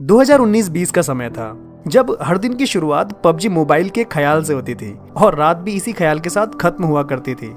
2019-20 का समय था जब हर दिन की शुरुआत पबजी मोबाइल के ख्याल से होती थी और रात भी इसी ख्याल के साथ खत्म हुआ करती थी।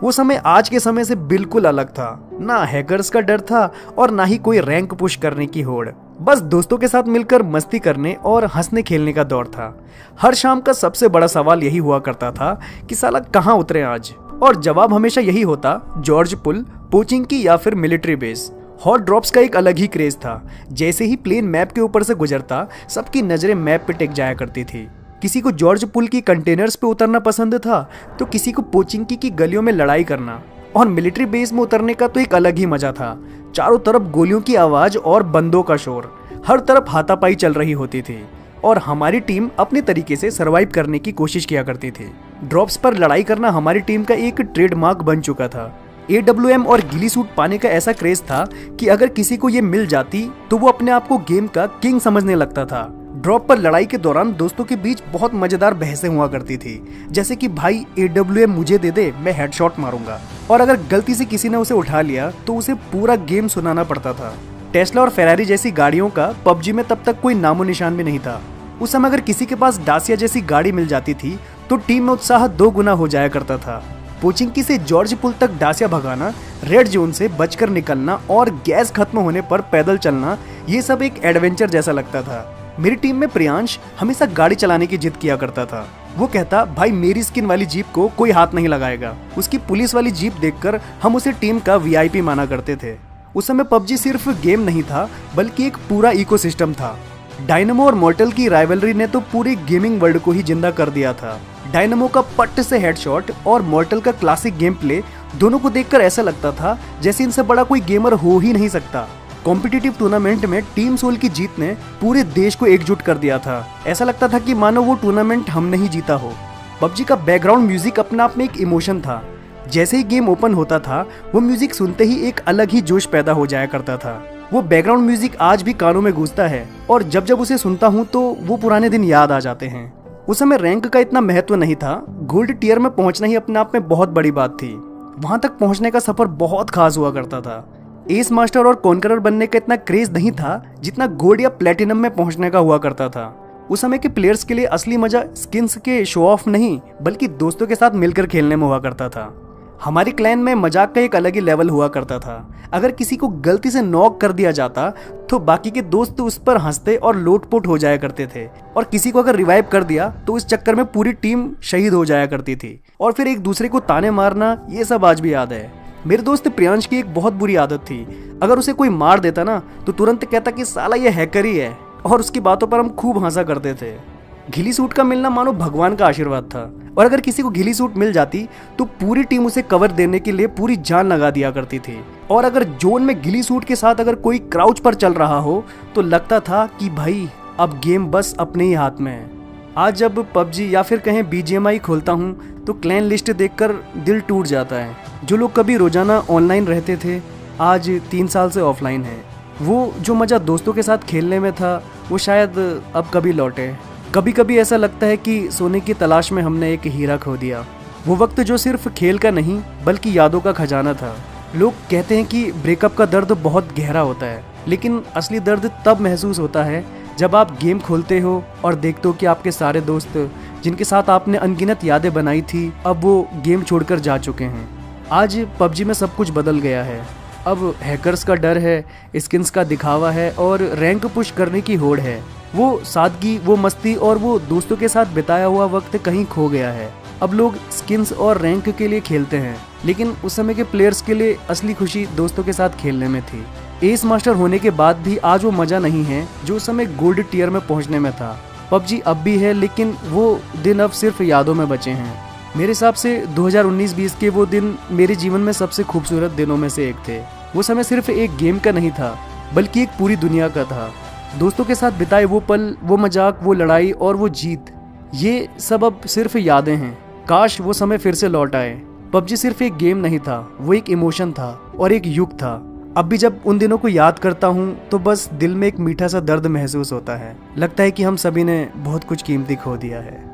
वो समय आज के समय से बिल्कुल अलग था। ना हैकर्स का डर था और ना ही कोई रैंक पुश करने की होड़। बस दोस्तों के साथ मिलकर मस्ती करने और हंसने खेलने का दौर था। हर शाम का सबसे बड़ा सवाल यही हुआ करता था कि साला कहाँ उतरे आज, और जवाब हमेशा यही होता, जॉर्ज पुल, पोचिंग की या फिर मिलिट्री बेस। हॉट ड्रॉप्स का एक अलग ही क्रेज था। जैसे ही प्लेन मैप के ऊपर से गुजरता, सबकी नजरें मैप पे टेक जाया करती थी। किसी को जॉर्ज पुल की कंटेनर्स पे उतरना पसंद था तो किसी को पोचिंकी की गलियों में लड़ाई करना, और मिलिट्री बेस में उतरने का तो एक अलग ही मजा था। चारों तरफ गोलियों की आवाज और बंदों का शोर, हर तरफ हाथापाई चल रही होती थी और हमारी टीम अपने तरीके से सरवाइव करने की कोशिश किया करती थी। ड्रॉप्स पर लड़ाई करना हमारी टीम का एक ट्रेडमार्क बन चुका था। AWM और गिली सूट पाने का ऐसा क्रेज था कि अगर किसी को ये मिल जाती तो वो अपने आप को गेम का किंग समझने लगता था। ड्रॉप पर लड़ाई के दौरान दोस्तों के बीच बहुत मजेदार बहसें हुआ करती थी, जैसे कि भाई AWM मुझे दे दे, मैं हेडशॉट मारूंगा। और अगर गलती से किसी ने उसे उठा लिया तो उसे पूरा गेम सुनाना पड़ता था। टेस्ला और फेरारी जैसी गाड़ियों का पबजी में तब तक कोई नामो निशान भी नहीं था। उस समय अगर किसी के पास डासिया जैसी गाड़ी मिल जाती थी तो टीम में उत्साह 2 गुना हो जाया करता था। पोचिंकी से जॉर्ज पुल तक डासिया भगाना, रेड जोन से बचकर निकलना और गैस खत्म होने पर पैदल चलना, ये सब एक एडवेंचर जैसा लगता था। मेरी टीम में प्रियांश हमेशा गाड़ी चलाने की जिद किया करता था। वो कहता, भाई मेरी स्किन वाली जीप को कोई हाथ नहीं लगाएगा। उसकी पुलिस वाली जीप देखकर हम उसे टीम का VIP माना करते थे। उस समय पबजी सिर्फ गेम नहीं था बल्कि एक पूरा इकोसिस्टम था। डायनामो और मॉर्टल की राइवलरी ने तो पूरे गेमिंग वर्ल्ड को ही जिंदा कर दिया था। डायनामो का पट्ट से हेडशॉट और मॉर्टल का क्लासिक गेम प्ले, दोनों को देखकर ऐसा लगता था जैसे इनसे बड़ा कोई गेमर हो ही नहीं सकता। कॉम्पिटिटिव टूर्नामेंट में टीम सोल की जीत ने पूरे देश को एकजुट कर दिया था। ऐसा लगता था कि मानो वो टूर्नामेंट हमने ही जीता हो। पबजी का बैकग्राउंड म्यूजिक अपने आप में एक इमोशन था। जैसे ही गेम ओपन होता था, वो म्यूजिक सुनते ही एक अलग ही जोश पैदा हो जाया करता था। वो बैकग्राउंड म्यूजिक आज भी कानों में गूंजता है और जब जब उसे सुनता हूँ तो वो पुराने दिन याद आ जाते हैं। उस समय रैंक का इतना महत्व नहीं था। गोल्ड टियर में पहुंचना ही अपने आप में बहुत बड़ी बात थी। वहां तक पहुंचने का सफर बहुत खास हुआ करता था। एस मास्टर और कॉन्करर बनने का इतना क्रेज नहीं था जितना गोल्ड या प्लेटिनम में पहुंचने का हुआ करता था। उस समय के प्लेयर्स के लिए असली मजा स्किन्स के शो ऑफ नहीं बल्कि दोस्तों के साथ मिलकर खेलने में हुआ करता था। हमारी क्लैन में मजाक का एक अलग ही लेवल हुआ करता था। अगर किसी को गलती से नॉक कर दिया जाता तो बाकी के दोस्त उस पर हंसते और लोटपोट हो जाया करते थे, और किसी को अगर रिवाइव कर दिया तो इस चक्कर में पूरी टीम शहीद हो जाया करती थी और फिर एक दूसरे को ताने मारना, ये सब आज भी याद है। मेरे दोस्त प्रियांश की एक बहुत बुरी आदत थी, अगर उसे कोई मार देता ना तो तुरंत कहता कि साला ये हैकर ही है, और उसकी बातों पर हम खूब हंसा करते थे। घिली सूट का मिलना मानो भगवान का आशीर्वाद था, और अगर किसी को घिली सूट मिल जाती तो पूरी टीम उसे कवर देने के लिए पूरी जान लगा दिया करती थी। और अगर जोन में घिली सूट के साथ अगर कोई क्राउच पर चल रहा हो तो लगता था कि भाई अब गेम बस अपने ही हाथ में है। आज जब पबजी या फिर कहें BGMI खोलता हूँ तो क्लैन लिस्ट देखकर दिल टूट जाता है। जो लोग कभी रोजाना ऑनलाइन रहते थे आज 3 साल से ऑफलाइन है। वो जो मजा दोस्तों के साथ खेलने में था वो शायद अब कभी लौटे। कभी कभी ऐसा लगता है कि सोने की तलाश में हमने एक हीरा खो दिया। वो वक्त जो सिर्फ खेल का नहीं बल्कि यादों का खजाना था। लोग कहते हैं कि ब्रेकअप का दर्द बहुत गहरा होता है, लेकिन असली दर्द तब महसूस होता है जब आप गेम खोलते हो और देखते हो कि आपके सारे दोस्त जिनके साथ आपने अनगिनत यादें बनाई थी अब वो गेम छोड़कर जा चुके हैं। आज पबजी में सब कुछ बदल गया है। अब हैकर्स का डर है, स्किन्स का दिखावा है और रैंक पुश करने की होड़ है। वो सादगी, वो मस्ती और वो दोस्तों के साथ बिताया हुआ वक्त कहीं खो गया है। अब लोग स्किन्स और रैंक के लिए खेलते हैं, लेकिन उस समय के प्लेयर्स के लिए असली खुशी दोस्तों के साथ खेलने में थी। एस मास्टर होने के बाद भी आज वो मजा नहीं है जो उस समय गोल्ड टियर में पहुंचने में था। पबजी अब भी है, लेकिन वो दिन अब सिर्फ यादों में बचे हैं। मेरे हिसाब से 2019-20 के वो दिन मेरे जीवन में सबसे खूबसूरत दिनों में से एक थे। वो समय सिर्फ एक गेम का नहीं था बल्कि एक पूरी दुनिया का था। दोस्तों के साथ बिताए वो पल, वो मजाक, वो लड़ाई और वो जीत, ये सब अब सिर्फ यादें हैं। काश वो समय फिर से लौट आए। पबजी सिर्फ एक गेम नहीं था, वो एक इमोशन था और एक युग था। अब भी जब उन दिनों को याद करता हूँ तो बस दिल में एक मीठा सा दर्द महसूस होता है। लगता है कि हम सभी ने बहुत कुछ कीमती खो दिया है।